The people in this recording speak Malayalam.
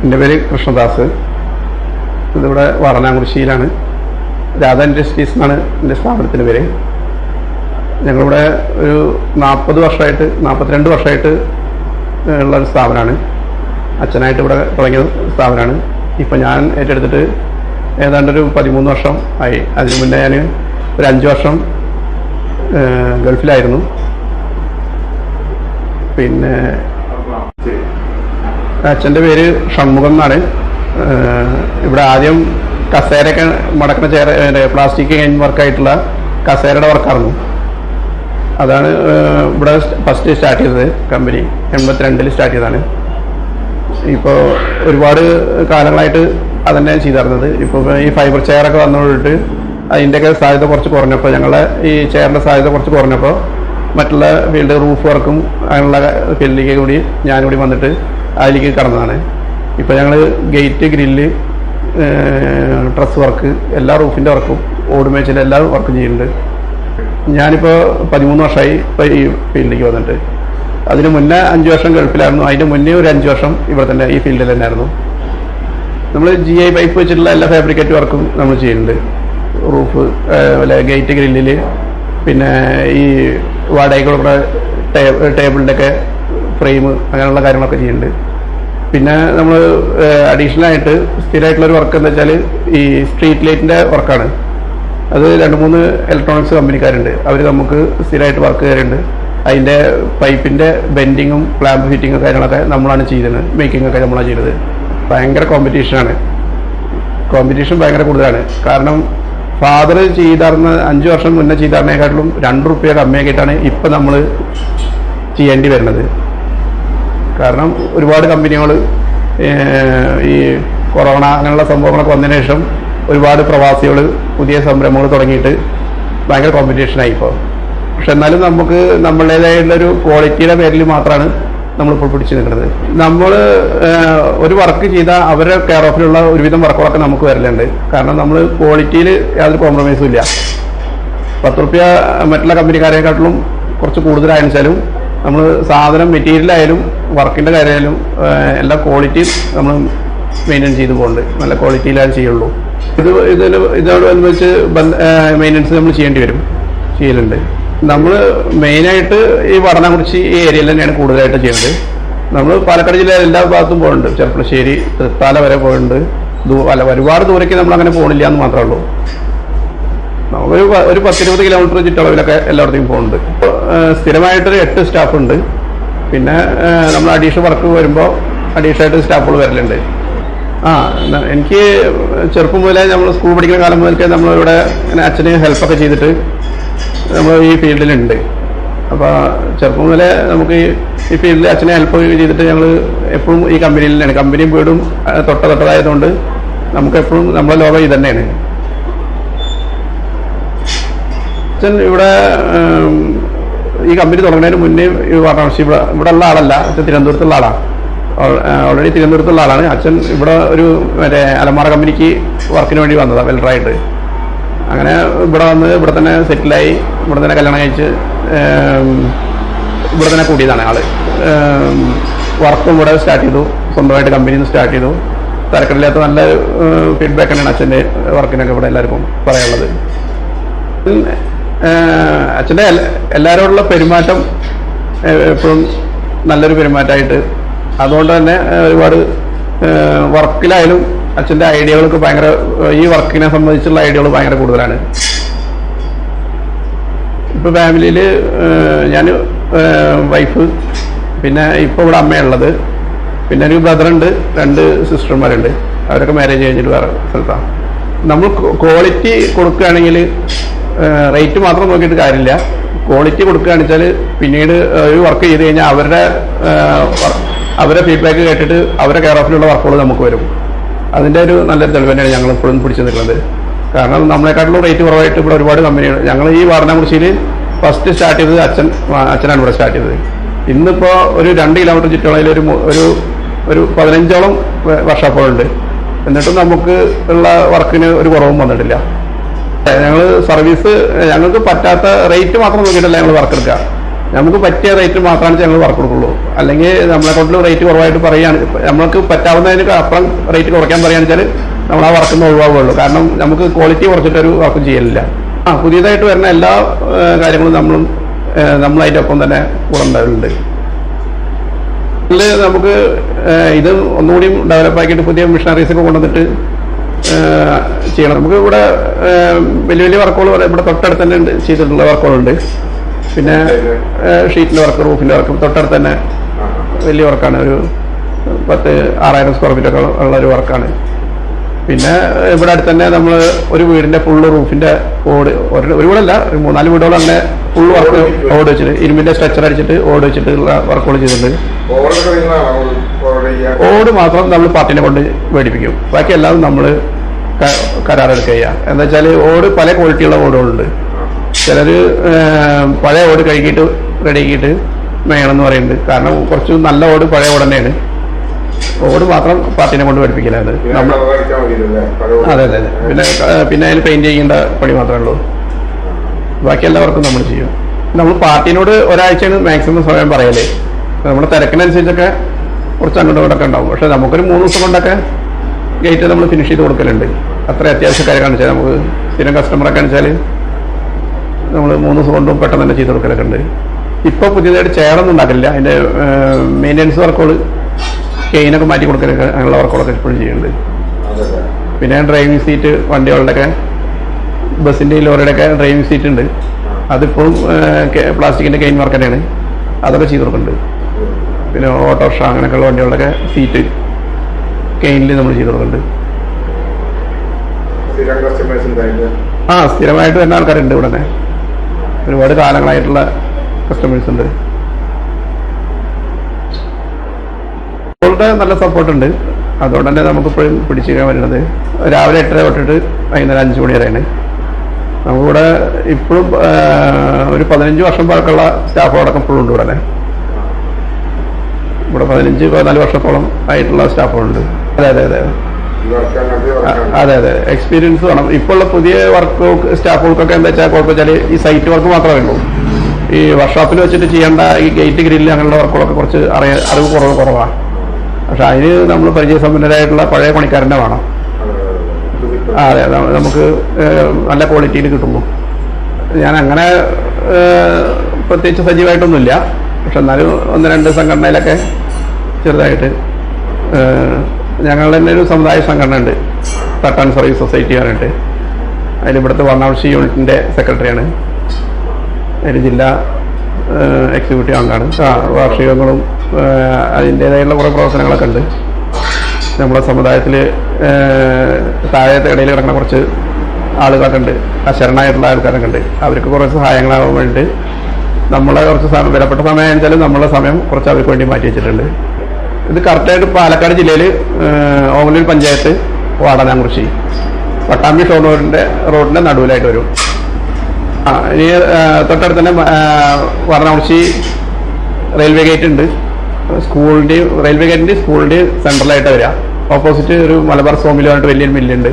എൻ്റെ പേര് കൃഷ്ണദാസ്. ഇതിവിടെ വാടനാകുറിശ്ശിയിലാണ്. രാധ ഇൻഡസ്ട്രീസ് എന്നാണ് എൻ്റെ സ്ഥാപനത്തിൻ്റെ പേര്. ഞങ്ങളിവിടെ ഒരു 42 വർഷമായിട്ട് ഉള്ളൊരു സ്ഥാപനമാണ്. അച്ഛനായിട്ട് ഇവിടെ തുടങ്ങിയ സ്ഥാപനമാണ്. ഇപ്പം ഞാൻ ഏറ്റെടുത്തിട്ട് ഏതാണ്ടൊരു 13 വർഷം ആയി. അതിന് മുന്നേ ഞാൻ ഒരു 5 വർഷം ഗൾഫിലായിരുന്നു. പിന്നെ അച്ഛൻ്റെ പേര് ഷൺമുഖം എന്നാണ്. ഇവിടെ ആദ്യം കസേരയൊക്കെ മടക്കുന്ന പ്ലാസ്റ്റിക് വർക്കായിട്ടുള്ള കസേരയുടെ വർക്കായിരുന്നു. അതാണ് ഇവിടെ ഫസ്റ്റ് സ്റ്റാർട്ട് ചെയ്തത്. കമ്പനി 82 സ്റ്റാർട്ട് ചെയ്തതാണ്. ഇപ്പോൾ ഒരുപാട് കാലങ്ങളായിട്ട് അതന്നെ ചെയ്തിരുന്നത്. ഇപ്പോൾ ഈ ഫൈബർ ചെയറൊക്കെ വന്നുകൊണ്ടിട്ട് അതിൻ്റെയൊക്കെ സാധ്യത കുറച്ച് കുറഞ്ഞപ്പോൾ, ഞങ്ങളുടെ ഈ ചെയറിൻ്റെ സാധ്യത കുറച്ച് കുറഞ്ഞപ്പോൾ മറ്റുള്ള ഫീൽഡ് റൂഫ് വർക്കും അങ്ങനെയുള്ള ഫീൽഡിലേക്ക് കൂടി ഞാനിവിടെ വന്നിട്ട് അതിലേക്ക് കടന്നതാണ്. ഇപ്പോൾ ഞങ്ങൾ ഗേറ്റ്, ഗ്രില്ല്, ഡ്രസ് വർക്ക്, എല്ലാ റൂഫിൻ്റെ വർക്കും, ഓടുമേച്ചിൻ്റെ എല്ലാ വർക്കും ചെയ്യുന്നുണ്ട്. ഞാനിപ്പോൾ 13 വർഷമായി ഇപ്പോൾ ഈ ഫീൽഡിലേക്ക് വന്നിട്ട്. അതിന് മുന്നേ 5 വർഷം ഗൾഫിലായിരുന്നു. അതിന് മുന്നേ ഒരു 5 വർഷം ഇവിടെ തന്നെ ഈ ഫീൽഡിൽ തന്നെയായിരുന്നു. നമ്മൾ GI പൈപ്പ് വെച്ചിട്ടുള്ള എല്ലാ ഫാബ്രിക്കേറ്റ് വർക്കും നമ്മൾ ചെയ്യുന്നുണ്ട്. റൂഫ്, ഗേറ്റ്, ഗ്രില്ലിൽ, പിന്നെ ഈ വാടകയ്ക്കുള്ള ടേബിളിൻ്റെ ഒക്കെ ഫ്രെയിം, അങ്ങനെയുള്ള കാര്യങ്ങളൊക്കെ ചെയ്യുന്നുണ്ട്. പിന്നെ നമ്മൾ അഡീഷണലായിട്ട് സ്ഥിരമായിട്ടുള്ളൊരു വർക്ക് എന്താ വെച്ചാൽ ഈ സ്ട്രീറ്റ് ലൈറ്റിൻ്റെ വർക്കാണ്. അത് 2-3 ഇലക്ട്രോണിക്സ് കമ്പനിക്കാരുണ്ട്. അവർ നമുക്ക് സ്ഥിരമായിട്ട് വർക്ക് തരുന്നുണ്ട്. അതിൻ്റെ പൈപ്പിൻ്റെ ബെൻഡിങ്ങും ക്ലാമ്പ് ഫിറ്റിങ്ങും കാര്യങ്ങളൊക്കെ നമ്മളാണ് ചെയ്തത്. മേക്കിങ്ങൊക്കെ നമ്മളാണ് ചെയ്തത്. ഭയങ്കര കോമ്പറ്റീഷനാണ്. കോമ്പറ്റീഷൻ ഭയങ്കര കൂടുതലാണ്. കാരണം ഫാദർ ചെയ്തിരുന്ന 5 വർഷം മുന്നേ ചെയ്തിരുന്നതിനെക്കാട്ടിലും 2 രൂപ കമ്മിയാക്കിയിട്ടാണ് ഇപ്പം നമ്മൾ ചെയ്യേണ്ടി വരുന്നത്. കാരണം ഒരുപാട് കമ്പനികൾ ഈ കൊറോണ അങ്ങനെയുള്ള സംഭവങ്ങളൊക്കെ വന്നതിന് ശേഷം ഒരുപാട് പ്രവാസികൾ പുതിയ സംരംഭങ്ങൾ തുടങ്ങിയിട്ട് ഭയങ്കര കോമ്പറ്റീഷനായി ഇപ്പോൾ. പക്ഷെ എന്നാലും നമുക്ക് നമ്മളുടേതായിട്ടുള്ളൊരു ക്വാളിറ്റിയുടെ പേരിൽ മാത്രമാണ് നമ്മളിപ്പോൾ പിടിച്ചു നിൽക്കുന്നത്. നമ്മൾ ഒരു വർക്ക് ചെയ്താൽ അവരുടെ കെയർ ഓഫിലുള്ള ഒരുവിധം വർക്കുകളൊക്കെ നമുക്ക് വരലുണ്ട്. കാരണം നമ്മൾ ക്വാളിറ്റിയിൽ യാതൊരു കോംപ്രമൈസും ഇല്ല. 10 രൂപ മറ്റുള്ള കമ്പനിക്കാരെക്കാട്ടിലും കുറച്ച് കൂടുതലായാലും നമ്മൾ സാധനം മെറ്റീരിയലായാലും വർക്കിൻ്റെ കാര്യമായാലും എല്ലാ ക്വാളിറ്റിയും നമ്മൾ മെയിൻറ്റെയിൻ ചെയ്ത് പോകുന്നുണ്ട്. നല്ല ക്വാളിറ്റിയിലാണ് ചെയ്യുള്ളൂ. ഇതോടനുബന്ധിച്ച് മെയിൻ്റനൻസ് നമ്മൾ ചെയ്യലുണ്ട്. നമ്മൾ മെയിനായിട്ട് ഈ വാടനാകുറിശ്ശി ഈ ഏരിയയിൽ തന്നെയാണ് കൂടുതലായിട്ട് ചെയ്യുന്നത്. നമ്മൾ പാലക്കാട് ജില്ലയിലെ എല്ലാ ഭാഗത്തും പോകുന്നുണ്ട്. ചെർപ്പളശ്ശേരി, തൃത്താല വരെ പോയിട്ടുണ്ട്. ഒരുപാട് ദൂരേക്ക് നമ്മൾ അങ്ങനെ പോകണില്ല എന്ന് മാത്രമേ ഉള്ളൂ. ഒരു 10-20 കിലോമീറ്റർ ചുറ്റളവിലൊക്കെ എല്ലായിടത്തേക്കും പോകുന്നുണ്ട്. സ്ഥിരമായിട്ടൊരു 8 സ്റ്റാഫുണ്ട്. പിന്നെ നമ്മൾ അഡീഷണൽ വർക്ക് വരുമ്പോൾ അഡീഷണലായിട്ട് സ്റ്റാഫുകൾ വരലുണ്ട്. എനിക്ക് ചെറുപ്പം മുതലേ നമ്മൾ സ്കൂൾ പഠിക്കുന്ന കാലം മുതൽക്കേ നമ്മളിവിടെ ഇങ്ങനെ അച്ഛന് ഹെൽപ്പൊക്കെ ചെയ്തിട്ട് നമ്മൾ ഈ ഫീൽഡിലുണ്ട്. അപ്പോൾ ചെറുപ്പം മുതലേ നമുക്ക് ഈ ഫീൽഡിൽ അച്ഛനെ ഹെൽപ്പ് ചെയ്തിട്ട് ഞങ്ങൾ എപ്പോഴും ഈ കമ്പനിയിൽ തന്നെയാണ്. കമ്പനിയും വീടും തൊട്ടതായതുകൊണ്ട് നമുക്ക് എപ്പോഴും നമ്മുടെ ലോകം ഇത് തന്നെയാണ്. അച്ഛൻ ഇവിടെ ഈ കമ്പനി തുടങ്ങുന്നതിന് മുന്നേ ഈ വാടനാകുറിശ്ശി ഇവിടെ ഉള്ള ആളല്ല. അച്ഛൻ തിരുവനന്തപുരത്തുള്ള ആളാണ്. ഓൾറെഡി തിരുവനന്തപുരത്തുള്ള ആളാണ്. അച്ഛൻ ഇവിടെ ഒരു അലമാര കമ്പനിക്ക് വർക്കിന് വേണ്ടി വന്നതാണ് വെൽഡറായിട്ട്. അങ്ങനെ ഇവിടെ വന്ന് ഇവിടെ തന്നെ സെറ്റിലായി. ഇവിടെ തന്നെ കല്യാണം കഴിച്ച് ഇവിടെ തന്നെ കൂടിയതാണ് ആള്. വർക്കും ഇവിടെ സ്റ്റാർട്ട് ചെയ്തു. സ്വന്തമായിട്ട് കമ്പനിയിൽ നിന്ന് സ്റ്റാർട്ട് ചെയ്തു. തരക്കടില്ലാത്ത നല്ല ഫീഡ്ബാക്ക് തന്നെയാണ് അച്ഛൻ്റെ വർക്കിനൊക്കെ ഇവിടെ എല്ലാവർക്കും പറയാനുള്ളത്. അച്ഛൻ്റെ എല്ലാവരോടുള്ള പെരുമാറ്റം എപ്പോഴും നല്ലൊരു പെരുമാറ്റമായിട്ട്, അതുകൊണ്ട് തന്നെ ഒരുപാട് വർക്കിലായാലും അച്ഛൻ്റെ ഐഡിയകൾക്ക് ഭയങ്കര, ഈ വർക്കിനെ സംബന്ധിച്ചുള്ള ഐഡിയകൾ ഭയങ്കര കൂടുതലാണ്. ഇപ്പോൾ ഫാമിലിയിൽ ഞാൻ, വൈഫ്, പിന്നെ ഇപ്പോൾ ഇവിടെ അമ്മയുള്ളത്, പിന്നെ ഒരു ബ്രദറുണ്ട്, 2 സിസ്റ്റർമാരുണ്ട്. അവരൊക്കെ മാരേജ് കഴിഞ്ഞിട്ട് വേറെ സ്ഥലത്താണ്. നമ്മൾ ക്വാളിറ്റി കൊടുക്കുകയാണെങ്കിൽ റേറ്റ് മാത്രം നോക്കിയിട്ട് കാര്യമില്ല. ക്വാളിറ്റി കൊടുക്കുകയാണെന്ന് വെച്ചാൽ പിന്നീട് ഒരു വർക്ക് ചെയ്ത് കഴിഞ്ഞാൽ അവരുടെ ഫീഡ്ബാക്ക് കേട്ടിട്ട് അവരുടെ കെയർ ഓഫിലുള്ള വർക്കുകൾ നമുക്ക് വരും. അതിൻ്റെ ഒരു നല്ലൊരു തെളിവ് തന്നെയാണ് ഞങ്ങൾ ഇപ്പോഴും പിടിച്ചു നിൽക്കുന്നത്. കാരണം നമ്മളെക്കാട്ടിലും റേറ്റ് കുറവായിട്ട് ഇവിടെ ഒരുപാട് കമ്പനികൾ. ഞങ്ങൾ ഈ വാടനാകുറിശ്ശിയിൽ ഫസ്റ്റ് സ്റ്റാർട്ട് ചെയ്തത് അച്ഛനാണ് ഇവിടെ സ്റ്റാർട്ട് ചെയ്തത്. ഇന്നിപ്പോൾ ഒരു 2 കിലോമീറ്റർ ചുറ്റളവിൽ ഒരു 15ഓളം വർക്ക്ഷോപ്പുകളുണ്ട്. എന്നിട്ടും നമുക്ക് ഉള്ള വർക്കിന് ഒരു കുറവും വന്നിട്ടില്ല. ഞങ്ങൾ സർവീസ്, ഞങ്ങൾക്ക് പറ്റാത്ത റേറ്റ് മാത്രം നോക്കിയിട്ടല്ല ഞങ്ങൾ വർക്ക് എടുക്കുക. നമുക്ക് പറ്റിയ റേറ്റ് മാത്രമാണ് ഞങ്ങൾ വർക്ക് കൊടുക്കുള്ളൂ. അല്ലെങ്കിൽ നമ്മളെ കൊണ്ട് റേറ്റ് കുറവായിട്ട് പറയുകയാണ്, നമ്മൾക്ക് പറ്റാവുന്നതിന് അപ്പുറം റേറ്റ് കുറയ്ക്കാൻ പറയുകയാണെന്ന് വെച്ചാൽ നമ്മൾ ആ വർക്കിൽ നിന്ന് ഒഴിവാകുള്ളൂ. കാരണം നമുക്ക് ക്വാളിറ്റി കുറച്ചിട്ടൊരു വർക്കും ചെയ്യലില്ല. പുതിയതായിട്ട് വരുന്ന എല്ലാ കാര്യങ്ങളും നമ്മൾ അതിൻ്റെ ഒപ്പം തന്നെ കൂടെ ഉണ്ടാവുന്നുണ്ട്. ഇതിൽ നമുക്ക് ഇത് ഒന്നുകൂടി ഡെവലപ്പാക്കിയിട്ട് പുതിയ മിഷനറീസൊക്കെ കൊണ്ടുവന്നിട്ട് ചെയ്യണം. നമുക്ക് ഇവിടെ വലിയ വലിയ വർക്കുകൾ ഇവിടെ തൊട്ടടുത്ത് തന്നെ ഉണ്ട്, ചെയ്തിട്ടുള്ള വർക്കുകളുണ്ട്. പിന്നെ ഷീറ്റിൻ്റെ വർക്ക്, റൂഫിൻ്റെ വർക്ക് തൊട്ടടുത്ത് തന്നെ വലിയ വർക്കാണ്. ഒരു 10,000-6,000 സ്ക്വയർ ഫീറ്റൊക്കെ ഉള്ള ഒരു വർക്കാണ്. പിന്നെ ഇവിടെ അടുത്ത് തന്നെ നമ്മൾ ഒരു വീടിൻ്റെ ഫുള്ള് റൂഫിൻ്റെ ഓട്, ഒരു വീടല്ല, 3-4 വീടുകൾ അങ്ങനെ ഫുള്ള് വർക്ക് ഓട് വെച്ചിട്ട് ഇരുമ്പിൻ്റെ സ്ട്രക്ചർ അടിച്ചിട്ട് ഓട് വെച്ചിട്ടുള്ള വർക്കുകൾ ചെയ്തിട്ടുണ്ട്. ഓട് മാത്രം നമ്മൾ പാർട്ടിനെ കൊണ്ട് മേടിപ്പിക്കും, ബാക്കി എല്ലാവരും നമ്മൾ കരാറെടുക്കുക ചെയ്യുക. എന്താ വെച്ചാൽ ഓട് പല ക്വാളിറ്റിയുള്ള ഓടുകളുണ്ട്. ചിലർ പഴയ ഓട് കഴുകിയിട്ട് റെഡിയാക്കിയിട്ട് മേണമെന്ന് പറയുന്നുണ്ട്. കാരണം കുറച്ച് നല്ല ഓട് പഴയ ഓട് തന്നെയാണ്. ഓട് മാത്രം പാർട്ടിനെ കൊണ്ട് പഠിപ്പിക്കലാണ് നമ്മൾ. അതെ അതെ അതെ. പിന്നെ അതിൽ പെയിന്റ് ചെയ്യേണ്ട പണി മാത്രമേ ഉള്ളൂ, ബാക്കി എല്ലാവർക്കും നമ്മൾ ചെയ്യും. നമ്മൾ പാർട്ടിനോട് ഒരാഴ്ചയാണ് മാക്സിമം സമയം പറയല്. നമ്മുടെ തിരക്കിനനുസരിച്ചൊക്കെ കുറച്ച് അങ്ങോട്ടും ഇങ്ങോട്ടൊക്കെ ഉണ്ടാവും. പക്ഷെ നമുക്കൊരു 3 ദിവസം കൊണ്ടൊക്കെ ഗേറ്റ് നമ്മൾ ഫിനിഷ് ചെയ്ത് കൊടുക്കലുണ്ട്. അത്ര അത്യാവശ്യക്കാരെ കാണിച്ചാൽ നമുക്ക് സ്ഥിരം കസ്റ്റമറൊക്കെ കാണിച്ചാൽ നമ്മൾ 3 ദിവസം കൊണ്ടും പെട്ടെന്ന് തന്നെ ചെയ്ത് കൊടുക്കലൊക്കെ ഉണ്ട്. ഇപ്പോൾ പുതിയതായിട്ട് ചെയറൊന്നും ഉണ്ടാക്കില്ല. അതിൻ്റെ മെയിൻ്റെനൻസ് വർക്കുകൾ, കെയിനൊക്കെ മാറ്റി കൊടുക്കലൊക്കെ അങ്ങനെയുള്ള വർക്കുകളൊക്കെ എപ്പോഴും ചെയ്യുന്നുണ്ട്. പിന്നെ ഡ്രൈവിംഗ് സീറ്റ് വണ്ടികളുടെയൊക്കെ, ബസ്സിൻ്റെയും ലോറിയുടെയൊക്കെ ഡ്രൈവിംഗ് സീറ്റ് ഉണ്ട്. അതിപ്പോഴും പ്ലാസ്റ്റിക്കിൻ്റെ കെയിൻ വർക്ക് തന്നെയാണ്, അതൊക്കെ ചെയ്ത് കൊടുക്കുന്നുണ്ട്. പിന്നെ ഓട്ടോറിക്ഷ അങ്ങനെയൊക്കെയുള്ള വണ്ടികളുടെയൊക്കെ സീറ്റ് കെയിനിൽ നമ്മൾ ചെയ്ത് കൊടുക്കുന്നുണ്ട്. സ്ഥിരമായിട്ട് വരുന്ന ആൾക്കാരുണ്ട് ഇവിടെ തന്നെ, ഒരുപാട് കാലങ്ങളായിട്ടുള്ള കസ്റ്റമേഴ്സ് ഉണ്ട്. ഇപ്പോഴത്തെ നല്ല സപ്പോർട്ടുണ്ട്, അതുകൊണ്ട് തന്നെ നമുക്കിപ്പോഴും പിടിച്ചിരിക്കാൻ വരുന്നത്. രാവിലെ 8:30 തൊട്ടിട്ട് വൈകുന്നേരം 5 മണി വരെയാണ്. നമുക്കിവിടെ ഇപ്പോഴും ഒരു 15 വർഷം പഴക്കമുള്ള സ്റ്റാഫുകളടക്കം ഇപ്പോഴും ഉണ്ട് ഇവിടെ. ഇവിടെ 15-14 വർഷത്തോളം ആയിട്ടുള്ള സ്റ്റാഫുകളുണ്ട്. അതെ അതെ അതെ അതെ അതെ. എക്സ്പീരിയൻസ് വേണം. ഇപ്പോൾ ഉള്ള പുതിയ വർക്ക് സ്റ്റാഫുകൾക്കൊക്കെ എന്താ വെച്ചാൽ കുഴപ്പമില്ല, ഈ സൈറ്റ് വർക്ക് മാത്രമേ ഉള്ളൂ. ഈ വർക്ക്ഷോപ്പിൽ വെച്ചിട്ട് ചെയ്യേണ്ട ഈ ഗേറ്റ് ഗ്രില്ല് അങ്ങനെയുള്ള വർക്കുകളൊക്കെ കുറച്ച് അറിവ് കുറവാണ്. പക്ഷെ അതിന് നമ്മൾ പരിചയസമ്പന്നരായിട്ടുള്ള പഴയ പണിക്കാരനെ വേണം. അതെ, നമുക്ക് നല്ല ക്വാളിറ്റിയിൽ കിട്ടുമ്പോൾ. ഞാൻ അങ്ങനെ പ്രത്യേകിച്ച് സജീവമായിട്ടൊന്നുമില്ല, പക്ഷെ എന്നാലും 1-2 സംഘടനയിലൊക്കെ ചെറുതായിട്ട്. ഞങ്ങളുടെ തന്നെ ഒരു സമുദായ സംഘടന ഉണ്ട്, തട്ടാൻ സർവീസ് സൊസൈറ്റി പറഞ്ഞിട്ട്. അതിൽ ഇവിടുത്തെ വർണ്ണാംശി യൂണിറ്റിൻ്റെ സെക്രട്ടറിയാണ്. അതിൽ ജില്ലാ എക്സിക്യൂട്ടീവ് അംഗമാണ്. വാർഷികങ്ങളും അതിൻ്റേതായുള്ള കുറേ പ്രവർത്തനങ്ങളൊക്കെ ഉണ്ട്. നമ്മുടെ സമുദായത്തിൽ താഴത്തെ ഇടയിൽ കിടക്കുന്ന കുറച്ച് ആളുകളൊക്കെ ഉണ്ട്, അശരണായിട്ടുള്ള ആൾക്കാരൊക്കെ ഉണ്ട്. അവർക്ക് കുറച്ച് സഹായങ്ങളാവാൻ വേണ്ടി നമ്മളെ കുറച്ച് വിലപ്പെട്ട സമയം വെച്ചാലും നമ്മളെ സമയം കുറച്ച് അവർക്ക് വേണ്ടി മാറ്റി വെച്ചിട്ടുണ്ട്. ഇത് കറക്റ്റായിട്ട് പാലക്കാട് ജില്ലയിൽ ഓങ്ങല്ലൂർ പഞ്ചായത്ത് വാടനാംകുറിശി പട്ടാമ്പി ഷൊർണൂരിൻ്റെ റോഡിൻ്റെ നടുവിലായിട്ട് വരും. ഇനി തൊട്ടടുത്ത് തന്നെ വാടനാംകുറിശി റെയിൽവേ ഗേറ്റ് ഉണ്ട്. റെയിൽവേ ഗേറ്റിൻ്റെ സ്കൂളിൻ്റെ സെൻട്രലായിട്ട് വരിക. ഓപ്പോസിറ്റ് ഒരു മലബാർ സോമിൽ പറഞ്ഞിട്ട് വലിയൊരു മില്ലുണ്ട്.